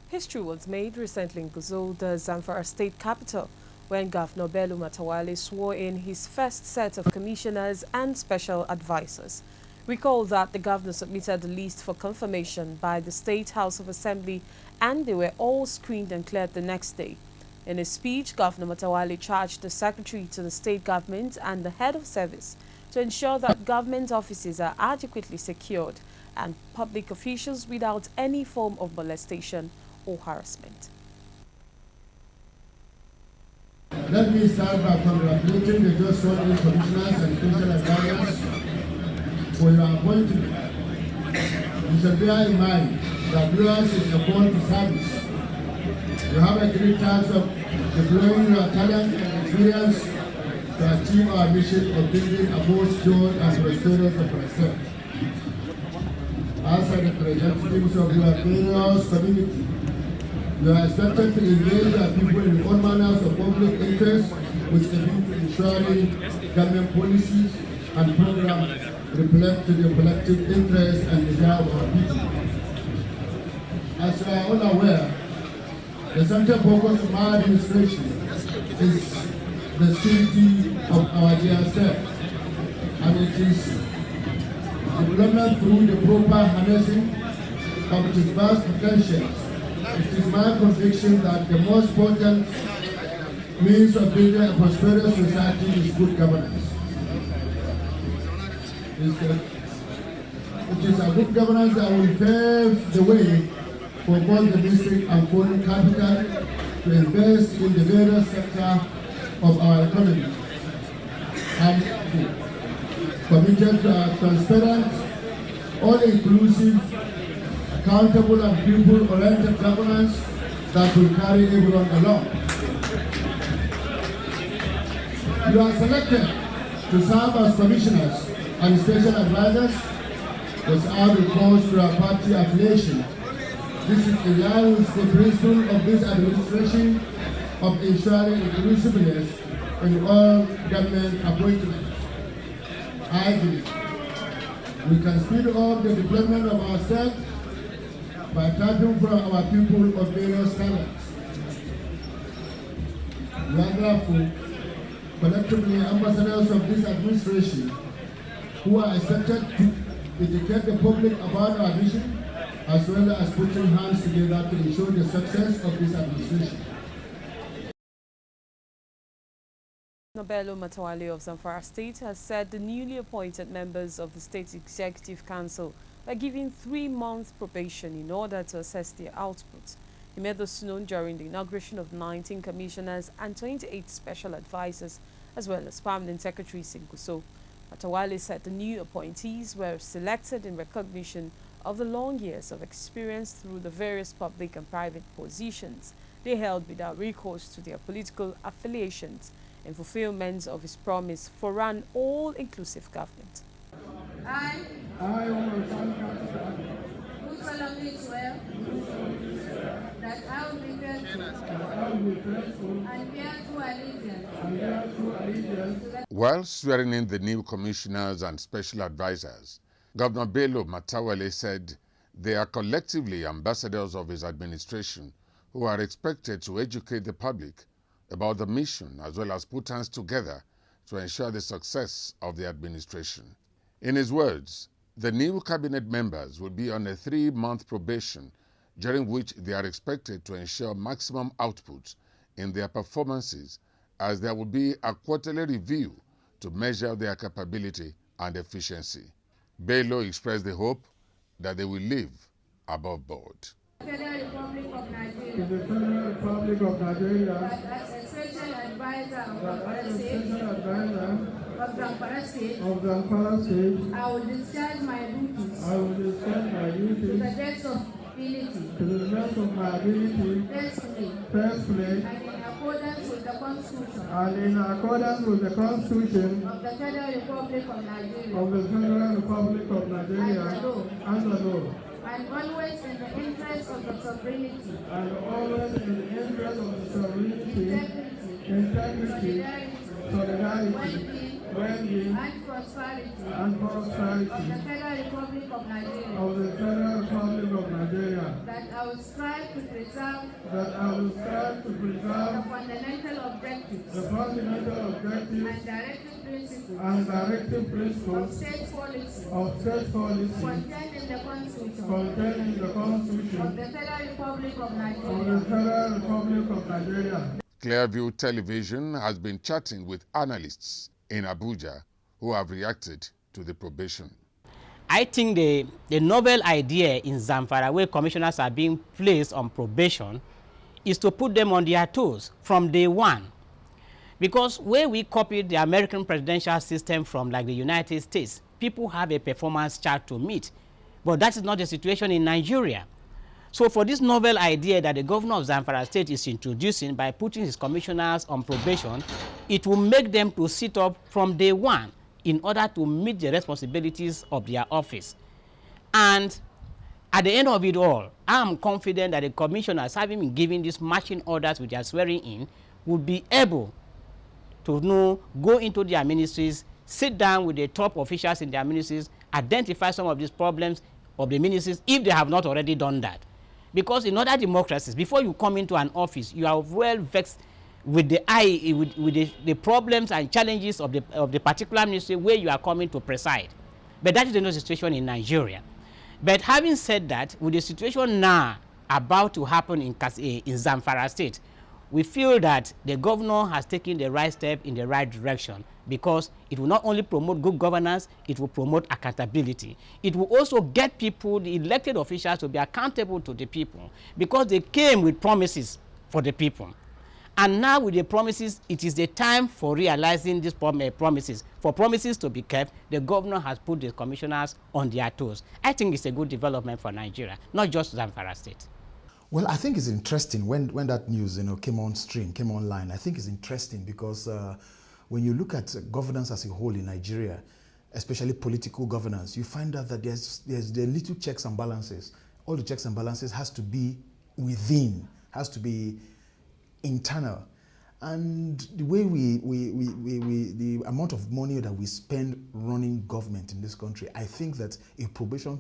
History was made recently in Gusau, the Zamfara state capital, when Governor Bello Matawalle swore in his first set of commissioners and special advisors. Recall that the governor submitted the list for confirmation by the State House of Assembly, and they were all screened and cleared the next day. In his speech, Governor Matawalle charged the secretary to the state government and the head of service to ensure that government offices are adequately secured and public officials without any form of molestation or harassment. Let me start by congratulating the Just Ordinary Commissioners and Special Advisors for your appointment. You should bear in mind that yours is a call to service. You have a great chance of deploying your talent and experience to achieve our mission of building a more secure and prosperous ourselves. As a representatives of your various community, you are expected to engage our people in all manners of public interest, which aim to ensuring government policies and programs reflect to the collective interest and desire of our people. As you are all aware, the central focus of our administration is the safety of our dear self, and it is development through the proper harnessing of its vast potentials. It is my conviction that the most important means of building a prosperous society is good governance. It is a good governance that will pave the way for both the district and foreign capital to invest in the various sectors of our economy, and committed to a transparent, all-inclusive, accountable and people-oriented governance that will carry everyone along. You are selected to serve as commissioners and special advisors without recourse to a party affiliation. This is in line with the principle of this administration of ensuring inclusiveness in all government appointments. I believe we can speed up the development of our state by tapping from our people of various talents. We are therefore collectively ambassadors of this administration who are expected to educate the public about our mission, as well as putting hands together to ensure the success of this administration. Bello Matawalle of Zamfara State has said the newly appointed members of the State Executive Council are given 3-month probation in order to assess their output. He made this known during the inauguration of 19 commissioners and 28 special advisors, as well as permanent secretaries in Gusau. Matawalle said the new appointees were selected in recognition of the long years of experience through the various public and private positions they held without recourse to their political affiliations, in fulfillment of his promise for an all-inclusive government. I do solemnly swear that I will be faithful and bear true allegiance. While swearing in the new commissioners and special advisors, Governor Bello Matawalle said they are collectively ambassadors of his administration who are expected to educate the public about the mission as well as put hands together to ensure the success of the administration. In his words, the new cabinet members will be on a 3-month probation during which they are expected to ensure maximum output in their performances, as there will be a quarterly review to measure their capability and efficiency. Bello expressed the hope that they will live above board. Federal Republic of Nigeria. To the Federal Republic of Nigeria. That as a special advisor of Zamfara State, I will discharge my duties. To the best of ability. To the best of my ability. Faithfully. And in accordance with the Constitution. Of the Federal Republic of Nigeria. And the law. And always in the interest of the sovereignty. Integrity. Solidarity. well-being and prosperity of the Federal Republic of Nigeria. That I will strive to preserve the fundamental objectives and directive principles of state policy contained in the Constitution of the Federal Republic of Nigeria. Clearview Television has been chatting with analysts in Abuja who have reacted to the probation. I think the novel idea in Zamfara, where commissioners are being placed on probation, is to put them on their toes from day one. Because where we copied the American presidential system from, like the United States, people have a performance chart to meet. But that is not the situation in Nigeria. So for this novel idea that the governor of Zamfara State is introducing by putting his commissioners on probation, it will make them to sit up from day one in order to meet the responsibilities of their office. And at the end of it all, I am confident that the commissioners, having been given these marching orders which are swearing in, will be able to go into their ministries, sit down with the top officials in their ministries, identify some of these problems of the ministries if they have not already done that. Because in other democracies, before you come into an office, you are well vexed with the problems and challenges of the particular ministry where you are coming to preside. But that is not the situation in Nigeria. But having said that, with the situation now about to happen in Zamfara State, we feel that the governor has taken the right step in the right direction, because it will not only promote good governance, it will promote accountability. It will also get people, the elected officials, to be accountable to the people, because they came with promises for the people. And now with the promises, it is the time for realizing these promises. For promises to be kept, the governor has put the commissioners on their toes. I think it's a good development for Nigeria, not just Zamfara State. Well, I think it's interesting when that news came online. I think it's interesting because when you look at governance as a whole in Nigeria, especially political governance, you find out that there's the little checks and balances. All the checks and balances has to be within, has to be internal. And the way the amount of money that we spend running government in this country, I think that a probation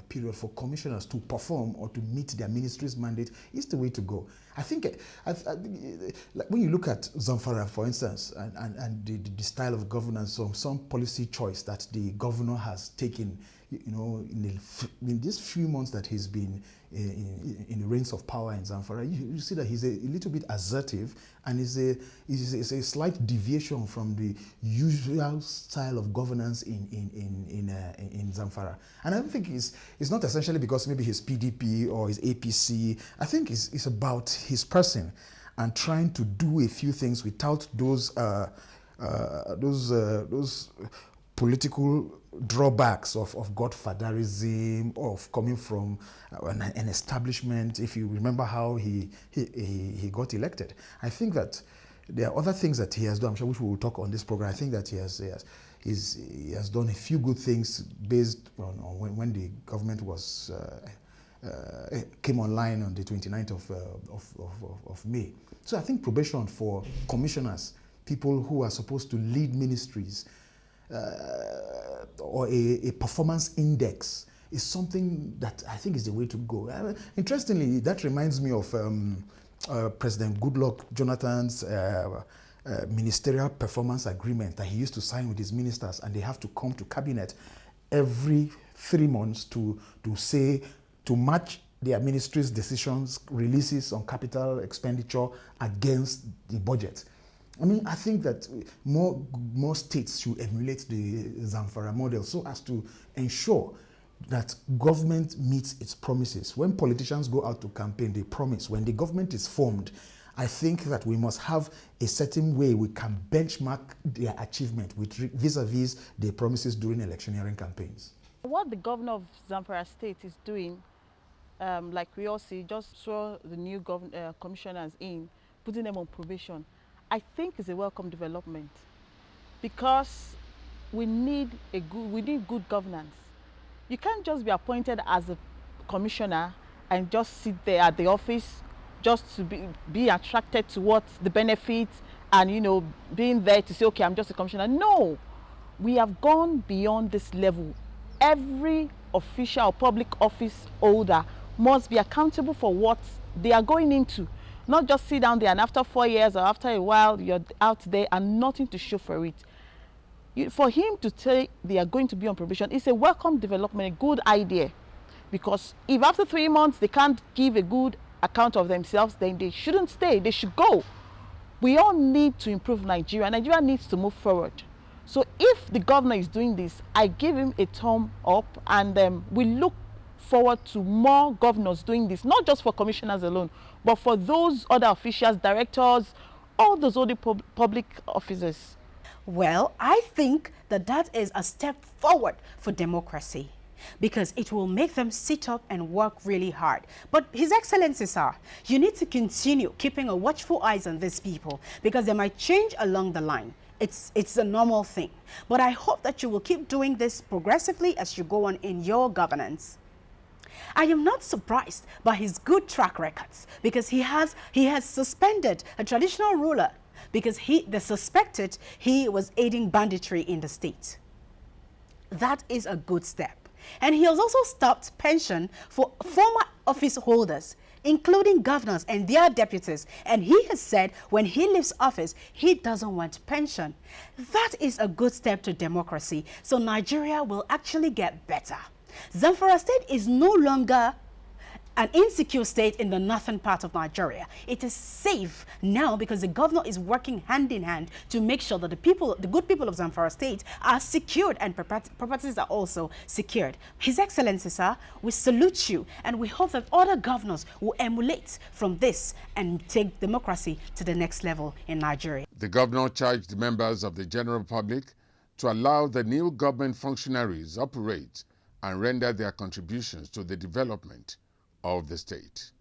period for commissioners to perform or to meet their ministry's mandate is the way to go. I think, like when you look at Zamfara, for instance, and the style of governance, some policy choice that the governor has taken, in these few months that he's been in the reins of power in Zamfara, you see that he's a little bit assertive, and is a slight deviation from the usual style of governance in Zamfara. And I don't think it's not essentially because maybe he's PDP or his APC. I think it's about his person and trying to do a few things without those political drawbacks of godfatherism, of coming from an establishment. If you remember how he got elected, I think that there are other things that he has done, I'm sure, which we will talk on this program. I think that he has done a few good things based on when the government was came online on the 29th of May. So I think probation for commissioners, people who are supposed to lead ministries, or a performance index, is something that I think is the way to go. Interestingly, that reminds me of President Goodluck Jonathan's ministerial performance agreement that he used to sign with his ministers, and they have to come to cabinet every 3 months to match their ministry's decisions, releases on capital expenditure against the budget. I mean, I think that more states should emulate the Zamfara model so as to ensure that government meets its promises. When politicians go out to campaign, they promise. When the government is formed, I think that we must have a certain way we can benchmark their achievement vis-a-vis their promises during electioneering campaigns. What the governor of Zamfara State is doing, like we all see, just saw the new commissioners in, putting them on probation, I think is a welcome development, because we need good governance. You can't just be appointed as a commissioner and just sit there at the office just to be attracted to what the benefits and being there to say, okay, I'm just a commissioner. No, We have gone beyond this level. Every official or public office holder must be accountable for what they are going into. Not just sit down there and after 4 years or after a while you're out there and nothing to show for it. For him to say they are going to be on probation is a welcome development, a good idea. Because if after 3 months they can't give a good account of themselves, then they shouldn't stay, they should go. We all need to improve Nigeria. Nigeria needs to move forward. So if the governor is doing this, I give him a thumb up, and we look forward to more governors doing this, not just for commissioners alone, but for those other officials, directors, all those other public officers. Well, I think that is a step forward for democracy, because it will make them sit up and work really hard. But His Excellency, sir, you need to continue keeping a watchful eyes on these people, because they might change along the line. It's a normal thing. But I hope that you will keep doing this progressively as you go on in your governance. I am not surprised by his good track records, because he has suspended a traditional ruler because they suspected he was aiding banditry in the state. That is a good step. And he has also stopped pension for former office holders, including governors and their deputies. And he has said when he leaves office, he doesn't want pension. That is a good step to democracy. So Nigeria will actually get better. Zamfara State is no longer an insecure state in the northern part of Nigeria. It is safe now because the governor is working hand in hand to make sure that the good people of Zamfara State are secured and properties are also secured. His Excellency, sir, we salute you, and we hope that other governors will emulate from this and take democracy to the next level in Nigeria. The governor charged members of the general public to allow the new government functionaries operate and render their contributions to the development of the state.